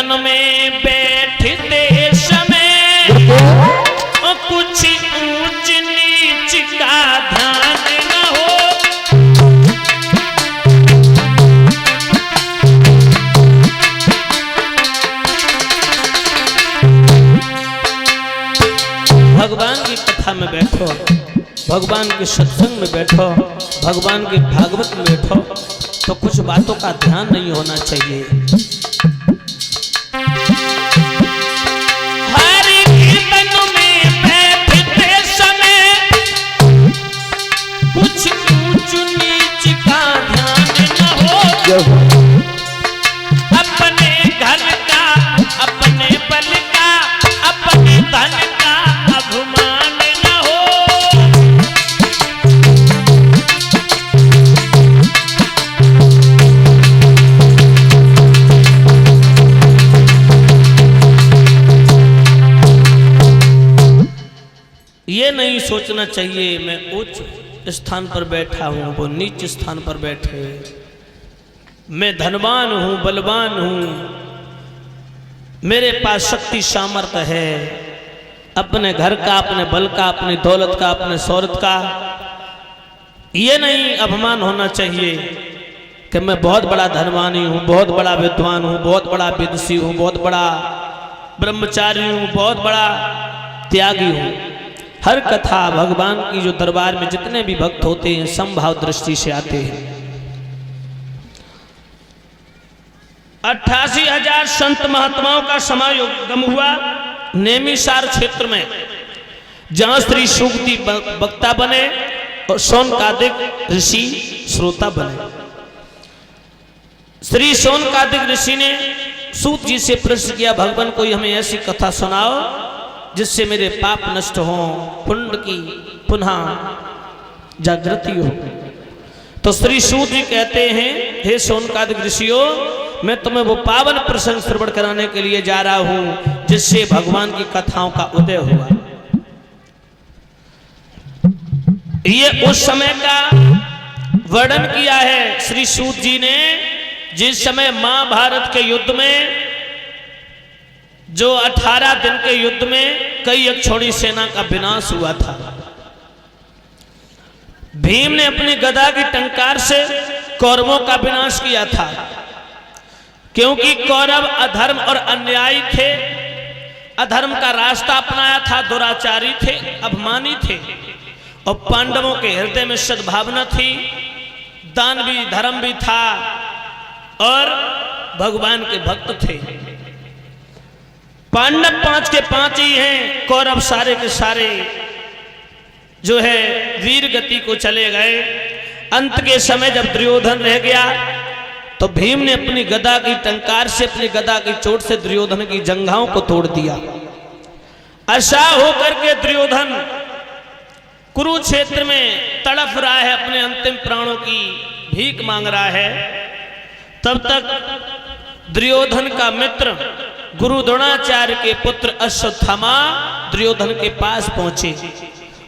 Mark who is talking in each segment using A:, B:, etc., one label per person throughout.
A: कीर्तन में बैठते समय कुछ ऊंच नीच का ध्यान न हो। भगवान की कथा में बैठो, भगवान के सत्संग में बैठो, भगवान के भागवत में बैठो तो कुछ बातों का ध्यान नहीं होना चाहिए। हर कीर्तन में बैठते समय कुछ ऊंच नीच का ध्यान न हो। अपने घर का, अपने बल का, अपने धन का अभिमान न हो। ये नहीं सोचना चाहिए मैं उच्च स्थान पर बैठा हूं, वो नीच स्थान पर बैठे, मैं धनवान हूं, बलवान हूं, मेरे पास शक्ति सामर्थ्य है, अपने घर का, अपने बल का, अपनी दौलत का, अपने शौहरत का। ये नहीं अभिमान होना चाहिए कि मैं बहुत बड़ा धनवानी हूँ, बहुत बड़ा विद्वान हूँ, बहुत बड़ा विदुषी हूँ, बहुत बड़ा ब्रह्मचारी हूँ, बहुत बड़ा त्यागी हूँ। हर कथा भगवान की जो दरबार में जितने भी भक्त होते हैं समभाव दृष्टि से आते हैं। 88,000 संत महात्माओं का समागम हुआ नेमिषार क्षेत्र में, जहां श्री सूक्ति वक्ता बने और शौनकादिक ऋषि श्रोता बने। श्री शौनकादिक ऋषि ने सूत जी से प्रश्न किया, भगवान कोई हमें ऐसी कथा सुनाओ जिससे मेरे पाप नष्ट हों, पुण्य की पुनः जागृति हो। तो श्री सूत जी कहते हैं, हे शौनकादिक ऋषियों, मैं तुम्हें वो पावन प्रसंग श्रवण कराने के लिए जा रहा हूं जिससे भगवान की कथाओं का उदय हुआ। ये उस समय का वर्णन किया है श्री सूत जी ने जिस समय महाभारत के युद्ध में, जो 18 दिन के युद्ध में कई अक्षौणी सेना का विनाश हुआ था। भीम ने अपनी गदा की टंकार से कौरवों का विनाश किया था, क्योंकि कौरव अधर्म और अन्यायी थे, अधर्म का रास्ता अपनाया था, दुराचारी थे, अभिमानी थे। और पांडवों के हृदय में सद्भावना थी, दान भी, धर्म भी था और भगवान के भक्त थे। पांडव 5 के 5 ही हैं, कौरव सारे के सारे जो है वीर गति को चले गए। अंत के समय जब दुर्योधन रह गया तो भीम ने अपनी गदा की टंकार से, अपनी गदा की चोट से दुर्योधन की जंघाओं को तोड़ दिया। ऐसा होकर के दुर्योधन कुरुक्षेत्र में तड़फ रहा है, अपने अंतिम प्राणों की भीख मांग रहा है। तब तक दुर्योधन का मित्र गुरु द्रोणाचार्य के पुत्र अश्वत्थामा दुर्योधन के पास पहुंचे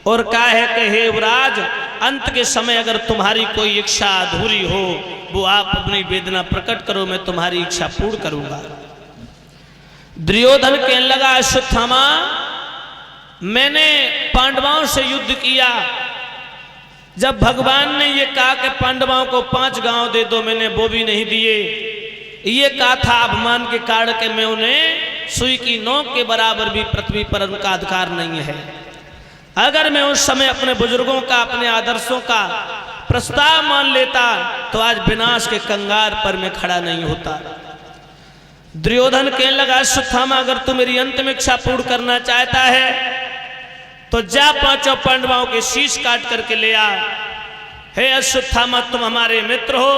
A: और कहा है कि हे युवराज, अंत के समय अगर तुम्हारी कोई इच्छा अधूरी हो, वो आप अपनी वेदना प्रकट करो, मैं तुम्हारी इच्छा पूर्ण करूंगा। दुर्योधन कहने लगा, अश्वत्थामा, मैंने पांडवों से युद्ध किया, जब भगवान ने ये कहा कि पांडवों को 5 गांव दे दो, मैंने वो भी नहीं दिए। ये कहा था अभिमान के कारण के मैं उन्हें सुई की नोक के बराबर भी पृथ्वी पर उनका अधिकार नहीं है। अगर मैं उस समय अपने बुजुर्गों का, अपने आदर्शों का प्रस्ताव मान लेता तो आज विनाश के कंगार पर मैं खड़ा नहीं होता। दुर्योधन कहने लगा, अश्वत्थामा, अगर तू मेरी अंतिम इच्छा पूर्ण करना चाहता है तो जा 5 पांडवों के शीश काट करके ले आ। हे अश्वत्थामा, तुम हमारे मित्र हो,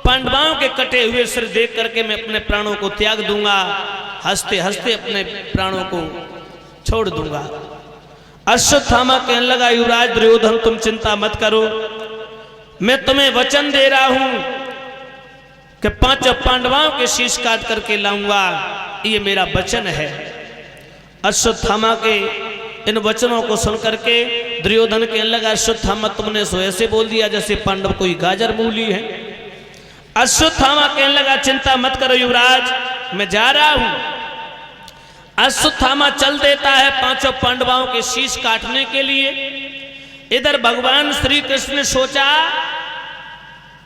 A: पांडवों के कटे हुए सिर देख करके मैं अपने प्राणों को त्याग दूंगा, हंसते हंसते अपने प्राणों को छोड़ दूंगा। अश्वत्थामा कहने लगा, युवराज दुर्योधन, तुम चिंता मत करो, मैं तुम्हें वचन दे रहा हूं कि 5 पांडवों के शीश काट करके लाऊंगा, ये मेरा वचन है। अश्वत्थामा के इन वचनों को सुनकर के दुर्योधन कहने लगा, अश्वत्थामा, तुमने सो ऐसे बोल दिया जैसे पांडव कोई गाजर मूली है। अश्वत्थामा कहने लगा, चिंता मत करो युवराज, मैं जा रहा हूं। अश्वत्थामा चल देता है पांचों पांडवों के शीश काटने के लिए। इधर भगवान श्री कृष्ण ने सोचा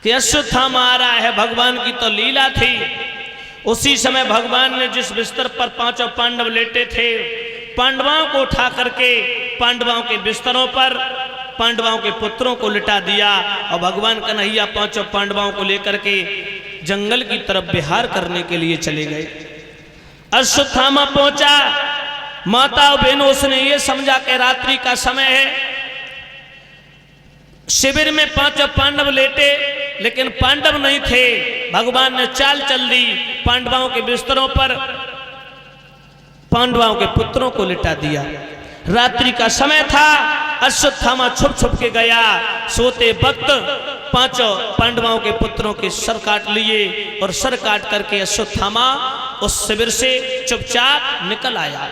A: कि अश्वत्थामा आ रहा है, भगवान की तो लीला थी। उसी समय भगवान ने जिस बिस्तर पर पांचों पांडव लेटे थे, पांडवों को उठा करके पांडवों के बिस्तरों पर पांडवों के पुत्रों को लिटा दिया और भगवान कन्हैया पांचों पांडवों को लेकर के जंगल की तरफ विहार करने के लिए चले गए। अश्वत्थामा पहुंचा, माता और बहनों उसने ये समझा कि रात्रि का समय है। शिविर में पांचों पांडव लेटे, लेकिन पांडव नहीं थे। भगवान ने चाल चल दी, पांडवों के बिस्तरों पर पांडवों के पुत्रों को लिटा दिया। रात्रि का समय था, अश्वत्थामा छुप छुप के गया। सोते वक्त पांचों पांडवों के पुत्रों के सर काट लिए और सर काट करके अश्वत्थामा उस शिविर से चुपचाप निकल आया।